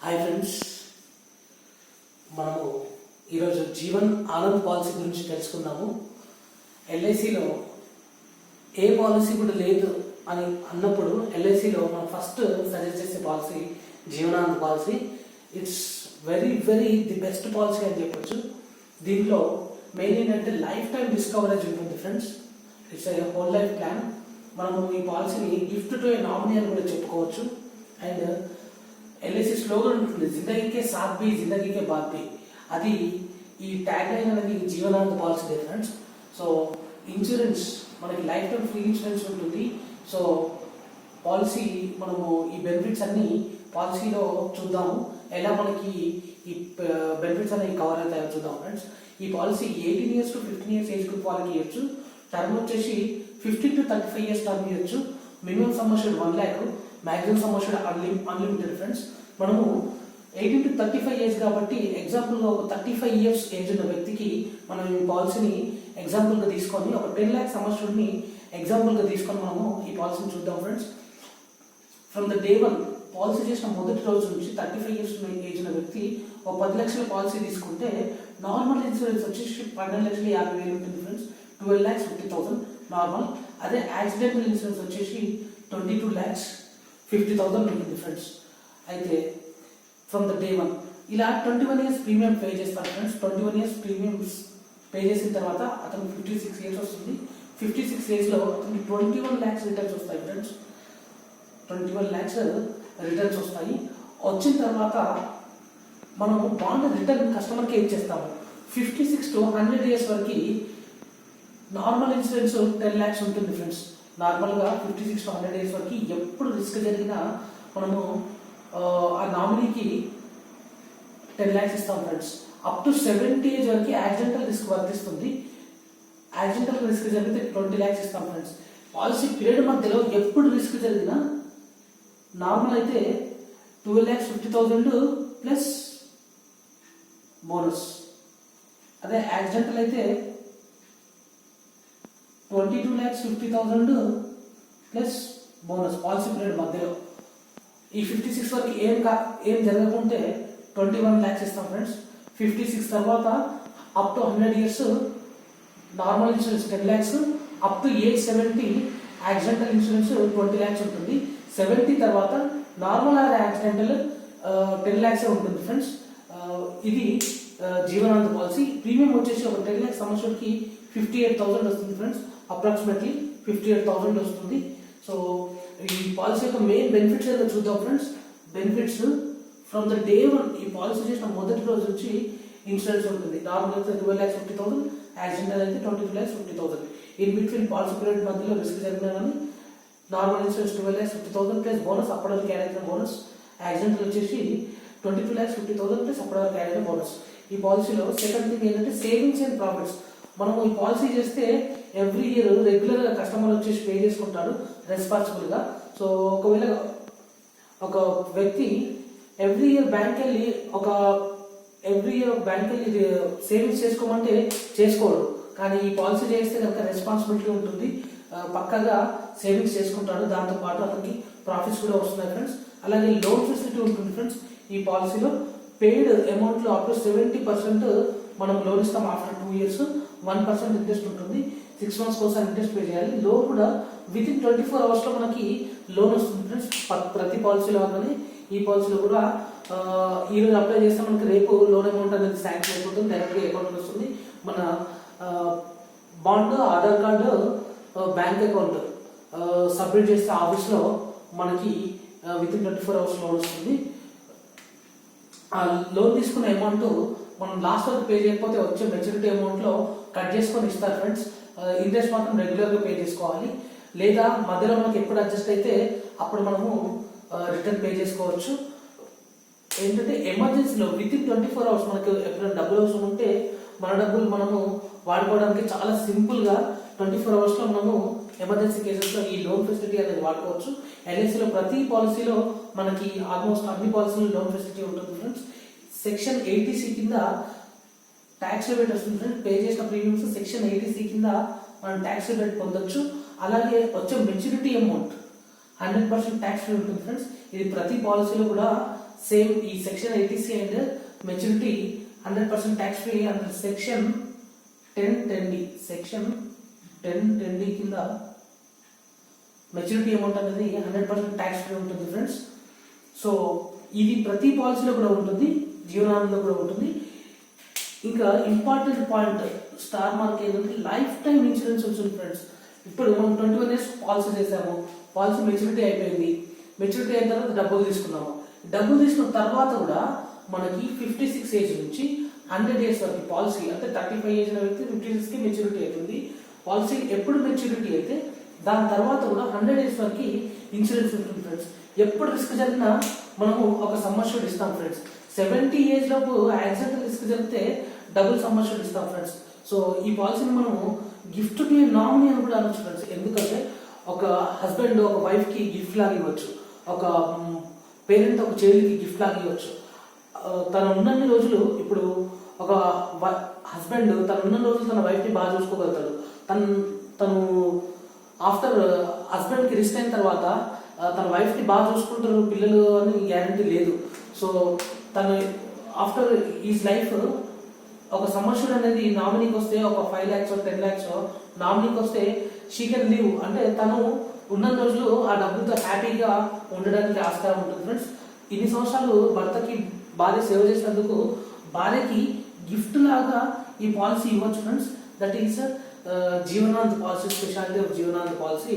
Hi friends, మనము ఈరోజు Jeevan Anand policy గురించి తెలుసుకుందాము. ఎల్ఐసిలో ఏ పాలసీ కూడా లేదు అని అన్నప్పుడు ఎల్ఐసిలో మనం ఫస్ట్ సజెస్ట్ చేసే policy Jeevan Anand policy. It's very the best policy అని చెప్పొచ్చు. దీంట్లో మెయిన్ ఏంటంటే లైఫ్ టైం డిస్కవరేజ్ ఉంటుంది friends. It's a whole life plan. మనము ఈ పాలసీని గిఫ్ట్ టు ఏ నామినీ అని కూడా చెప్పుకోవచ్చు. అండ్ ఎల్ఐసి స్లోగన్ ఉంటుంది, జిందగీకే సాత్ బి జిందగీకే బాత్ బి. అది ఈ ట్యాగ్ లైన్ అనేది Jeevan Anand policy friends. So insurance మనకి లైఫ్ టైం ఫ్రీ ఇన్సూరెన్స్ ఉంటుంది. సో పాలసీ మనము ఈ బెనిఫిట్స్ అన్ని పాలసీలో చూద్దాము, ఎలా మనకి ఈ బెనిఫిట్స్ అనేవి కవర్ అవుతాయో చూద్దాం ఫ్రెండ్స్. ఈ policy 18 years to 15 years age group వాళ్ళకి ఇవ్వచ్చు. టర్మ్ వచ్చేసి 15 to 35 years టర్మ్ ఇవ్వచ్చు. Minimum sum assured 1 lakh, maximum sum assured unlimited friends. మనము 18 to 35 years కాబట్టి ఎగ్జాంపుల్గా ఒక 35 years ఏజ్ ఉన్న వ్యక్తికి మనం ఈ పాలసీని ఎగ్జాంపుల్గా తీసుకొని ఒక 10 lakh సమ్ అష్యూర్డ్ని ఎగ్జాంపుల్గా తీసుకొని మనము ఈ పాలసీని చూద్దాం friends. From the day 1 policy చేసిన మొదటి రోజు నుంచి 35 years ఏజ్ ఉన్న వ్యక్తి ఒక 10 లక్షల పాలసీ తీసుకుంటే నార్మల్ ఇన్సూరెన్స్ వచ్చేసి 12,50,000 ఉంటుంది ఫ్రెండ్స్. 12,50,000 నార్మల్. అదే యాక్సిడెంటల్ ఇన్సూరెన్స్ వచ్చేసి 22,50,000 ఉంటుంది ఫ్రెండ్స్. అయితే ఫ్రమ్ ద డే 1 ఇలా 21 years ప్రీమియం పే చేస్తారు ఫ్రెండ్స్. 21 years ప్రీమియమ్స్ పే చేసిన తర్వాత అతను 56 years వస్తుంది. 56 yearsలో అతనికి 21 lakhs రిటర్న్స్ వస్తాయి ఫ్రెండ్స్. 21 lakhs రిటర్న్స్ వస్తాయి. వచ్చిన తర్వాత మనము బాండ్ రిటర్న్ కస్టమర్కి ఇచ్చేస్తాము. 56 to 100 years వరకు నార్మల్ ఇన్సూరెన్స్ 10 lakhs ఉంటుంది ఫ్రెండ్స్. నార్మల్గా 56 to 100 years వరకు ఎప్పుడు రిస్క్ జరిగినా మనము ఆ నామినీకి 10 lakhs ఇస్తాం ఫ్రెండ్స్. అప్ టు 70 years వరకు యాక్సిడెంటల్ రిస్క్ వర్తిస్తుంది. యాక్సిడెంటల్ రిస్క్ జరిగితే 20 lakhs ఇస్తాం ఫ్రెండ్స్. పాలసీ పీరియడ్ మధ్యలో ఎప్పుడు రిస్క్ జరిగినా నార్మల్ అయితే 12,50,000 ప్లస్ బోనస్. అదే యాక్సిడెంటల్ అయితే 22,50,000 ప్లస్ బోనస్ పాలసీ పీరియడ్ మధ్యలో. ఈ 56 వరకు ఏం జరగకుంటే 21 lakhs ఇస్తాం ఫ్రెండ్స్. 56 తర్వాత up to 100 years normal insurance 10 lakhs, up to age 70 accidental insurance 20 lakhs ఉంటుంది. 70 తర్వాత నార్మల్ ఆర్ యాక్సిడెంటల్ 10 lakhs ఉంటుంది ఫ్రెండ్స్. ఇది జీవనానంద పాలసీ. ప్రీమియం వచ్చేసి ఒక 10 lakhs సంవత్సరానికి 58,000 వస్తుంది ఫ్రెండ్స్. అప్రాక్సిమేట్లీ 58,000 వస్తుంది. సో ఈ పాలసీ యొక్క మెయిన్ బెనిఫిట్స్ ఏదో చూద్దాం friends. Benefits from the day 1 ఈ పాలసీ చేసిన మొదటి రోజు నుంచి ఇన్సూరెన్స్ ఉంటుంది. నార్మల్ అయితే 12,50,000, యాక్సిడెంటల్ అయితే 22,50,000. ఇన్ బిట్వీన్ పాలసీ పీరియడ్ మధ్యలో రిస్క్ జరిగినా కానీ నార్మల్ ఇన్సూరెన్స్ 12,50,000 ప్లస్ బోనస్, అప్పటివరకు యాడ్ అయిన బోనస్. యాక్సిడెంటల్ వచ్చేసి 22,50,000 ప్లస్ అప్పటివరకు యాడ్ అయిన బోనస్. ఈ పాలసీలో సెకండ్ థింగ్ ఏంటంటే సేవింగ్స్ అండ్ ప్రాఫిట్స్. మనము ఈ పాలసీ చేస్తే ఎవ్రీ ఇయర్ రెగ్యులర్గా కస్టమర్ వచ్చేసి పే చేసుకుంటాడు రెస్పాన్సిబుల్గా. సో ఒకవేళ ఒక వ్యక్తి ఎవ్రీ ఇయర్ బ్యాంక్ వెళ్ళి సేవింగ్స్ చేసుకోమంటే చేసుకోడు. కానీ ఈ పాలసీ చేస్తే కనుక రెస్పాన్సిబిలిటీ ఉంటుంది, పక్కగా సేవింగ్స్ చేసుకుంటాడు. దాంతోపాటు అతనికి ప్రాఫిట్స్ కూడా వస్తున్నాయి ఫ్రెండ్స్. అలాగే లోన్ ఫెసిలిటీ ఉంటుంది ఫ్రెండ్స్. ఈ పాలసీలో పెయిడ్ అమౌంట్లో అప్ టు 70% మనం లోన్ ఇస్తాం. ఆఫ్టర్ 2 years 1% ఇంట్రెస్ట్ ఉంటుంది. 6 months కోసం ఇంట్రెస్ట్ పే చేయాలి. లోన్ కూడా విత్ ఇన్ 24 hours మనకి లోన్ వస్తుంది ఫ్రెండ్స్. ప్రతి పాలసీలో కానీ ఈ పాలసీలో కూడా ఈరోజు అప్లై చేస్తే మనకి రేపు లోన్ అమౌంట్ అనేది శాంక్షన్ అయిపోతుంది, డైరెక్ట్గా అకౌంట్ వస్తుంది. మన bond, Aadhaar card, bank account submit చేస్తే ఆఫీస్లో మనకి విత్ ఇన్ 24 hours లోన్ వస్తుంది. ఆ లోన్ తీసుకున్న అమౌంట్ మనం లాస్ట్ వరకు పే చేయకపోతే వచ్చే మెచ్యూరిటీ అమౌంట్లో కట్ చేసుకొని ఇస్తారు ఫ్రెండ్స్. ఇంట్రెస్ట్ మాత్రం రెగ్యులర్గా పే చేసుకోవాలి. లేదా మధ్యలో మనకి ఎప్పుడు అడ్జస్ట్ అయితే అప్పుడు మనము రిటర్న్ పే చేసుకోవచ్చు. ఏంటంటే ఎమర్జెన్సీలో విత్ ఇన్ 24 hours మనకి ఎప్పుడైనా డబ్బులు అవసరం ఉంటే మన డబ్బులు మనము వాడుకోవడానికి చాలా సింపుల్గా 24 hours మనము ఎమర్జెన్సీ కేసెస్లో ఈ లోన్ ఫెసిలిటీ అనేది వాడుకోవచ్చు. ఎల్ఐసిలో ప్రతి పాలసీలో మనకి ఆల్మోస్ట్ అన్ని పాలసీలో లోన్ ఫెసిలిటీ ఉంటుంది ఫ్రెండ్స్. సెక్షన్ 80C కింద ట్యాక్స్ రిబేట్ వస్తుంది ఫ్రెండ్స్. పే చేసిన ప్రీమియమ్స్ సెక్షన్ 80C కింద మనం ట్యాక్స్ రిబేట్ పొందొచ్చు. అలాగే వచ్చే మెచ్యూరిటీ అమౌంట్ 100% ట్యాక్స్ ఫ్రీ ఉంటుంది ఫ్రెండ్స్. ఇది ప్రతి పాలసీలో కూడా సేమ్ ఈ section 80C and maturity 100% tax free and section 1010D section 1010D కింద మెచ్యూరిటీ అమౌంట్ అనేది 100% ట్యాక్స్ ఫ్రీ ఉంటుంది ఫ్రెండ్స్. సో ఇది ప్రతి పాలసీలో కూడా ఉంటుంది, జీవనానంలో కూడా ఉంటుంది. ఇంకా ఇంపార్టెంట్ పాయింట్ స్టార్ మార్క్ ఏంటంటే లైఫ్ టైం ఇన్సూరెన్స్ ఉంటుంది ఫ్రెండ్స్. ఇప్పుడు మనం 21 years పాలసీ చేసాము, పాలసీ మెచ్యూరిటీ అయిపోయింది, మెచ్యూరిటీ అయిన తర్వాత డబ్బులు తీసుకున్నాము. డబ్బులు తీసుకున్న తర్వాత కూడా మనకి 56 ఏజ్ నుంచి 100 years వరకు పాలసీ, అంటే 35 ఏజ్ వ్యక్తి 56కి మెచ్యూరిటీ అవుతుంది. పాలసీ ఎప్పుడు మెచ్యూరిటీ అయితే దాని తర్వాత కూడా 100 years వరకు ఇన్సూరెన్స్ ఉంటుంది ఫ్రెండ్స్. ఎప్పుడు రిస్క్ జరిగినా మనము ఒక సమ్ అష్యూర్డ్ ఇస్తాం ఫ్రెండ్స్. 70 ఏజ్ లోపు యాక్సిడెంటల్ రిస్క్ జరిగితే డబుల్ సమ్ అష్యూర్డ్ ఇస్తాం ఫ్రెండ్స్. సో ఈ పాలసీని మనము గిఫ్ట్ టు నామినీ అని కూడా అనొచ్చు ఫ్రెండ్స్. ఎందుకంటే ఒక హస్బెండ్ ఒక వైఫ్ కి గిఫ్ట్ లాగా ఇవ్వచ్చు, ఒక పేరెంట్ ఒక చైల్డ్ కి గిఫ్ట్ లాగా ఇవ్వచ్చు. తను ఉన్నన్ని రోజులు, ఇప్పుడు ఒక హస్బెండ్ తను ఉన్న రోజులు తన వైఫ్ ని బాగా చూసుకోగలుగుతాడు. తను ఆఫ్టర్ హస్బెండ్ కి రిస్క్ అయిన తర్వాత తన వైఫ్ ని బాగా చూసుకుంటారు పిల్లలు అని గ్యారంటీ లేదు. సో తను ఆఫ్టర్ ఈజ్ లైఫ్ ఒక సమస్య అనేది నామినీకి వస్తే, ఒక 5 lakhs 10 lakhs నామినీకి వస్తే షీ కెన్ లీవ్, అంటే తను ఉన్న రోజులు ఆ డబ్బులతో హ్యాపీగా ఉండడానికి ఆస్కారం ఉంటుంది ఫ్రెండ్స్. ఇన్ని సంవత్సరాలు భర్తకి భార్య సేవ చేసినందుకు భార్యకి గిఫ్ట్ లాగా ఈ పాలసీ ఇవ్వచ్చు friends. That is Jeevan Anand policy, speciality of Jeevan Anand policy.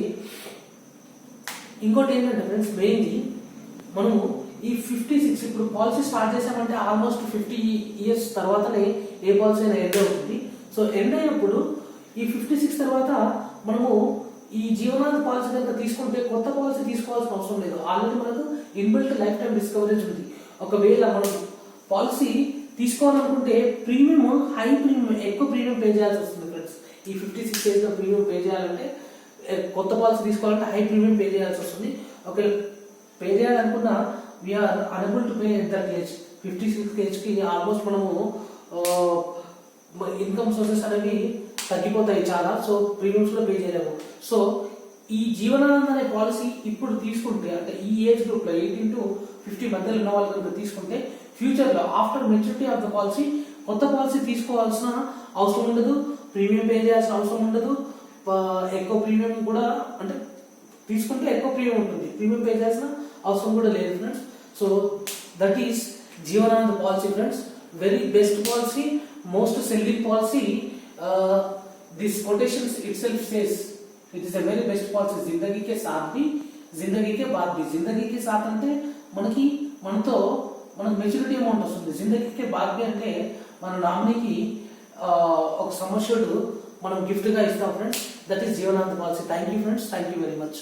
ఇంకోటి ఏంటంటే ఫ్రెండ్స్, మెయిన్లీ మనము ఈ 56 ఇప్పుడు పాలసీ స్టార్ట్ చేసామంటే ఆల్మోస్ట్ 50 years తర్వాతనే ఏ పాలసీ అయినా ఎండ్ అవుతుంది. సో ఎండ్ అయినప్పుడు ఈ 56 తర్వాత మనము ఈ జీవనాంత్ పాలసీ కనుక తీసుకుంటే కొత్త పాలసీ తీసుకోవాల్సిన అవసరం లేదు. ఆల్రెడీ మనకు inbuilt life time risk coverage ఉంది. ఒకవేళ మనం పాలసీ తీసుకోవాలనుకుంటే ప్రీమియం, హై ప్రీమియం, ఎక్కువ ప్రీమియం పే చేయాల్సి వస్తుంది ఫ్రెండ్స్. ఈ 56 ఏజ్ లో ప్రీమియం పే చేయాలంటే, కొత్త పాలసీ తీసుకోవాలంటే హై ప్రీమియం పే చేయాల్సి వస్తుంది. ఒకవేళ పే చేయాలనుకున్నా we are unable to pay at that age. 56 ఏజ్కి ఆల్మోస్ట్ మనము ఇన్కమ్ సోర్సెస్ అనేవి తగ్గిపోతాయి చాలా. సో ప్రీమియమ్స్ కూడా పే చేయలేము. సో ఈ జీవనానంద్ అనే పాలసీ ఇప్పుడు తీసుకుంటే, అంటే ఈ ఏజ్ గ్రూప్ లో 18 to 50 మధ్యలో ఉన్న వాళ్ళు కనుక తీసుకుంటే ఫ్యూచర్ లో after maturity of the policy కొత్త పాలసీ తీసుకోవాల్సిన అవసరం ఉండదు, ప్రీమియం పే చేయాల్సిన అవసరం ఉండదు. ఎక్కువ ప్రీమియం కూడా, అంటే తీసుకుంటే ఎక్కువ ప్రీమియం ఉంటుంది, ప్రీమియం పే చేయాల్సిన అవసరం కూడా లేదు friends. So that is Jeevan Anand policy friends. Very best policy, most selling policy. This quotations it self says it is a very best policy. జిందగీ కే సాత్ భీ, జిందగీ కే బాద్ భీ. జిందగీ కే సాత్ అంటే మనకు మెచ్యూరిటీ అమౌంట్ వస్తుంది. జిందగీ కే బాద్ భీ అంటే మన నామినీకి ఒక సమస్యడు మనం గిఫ్ట్ గా ఇస్తాం friends. That is Jeevan Anand policy. Thank you friends, thank you very much.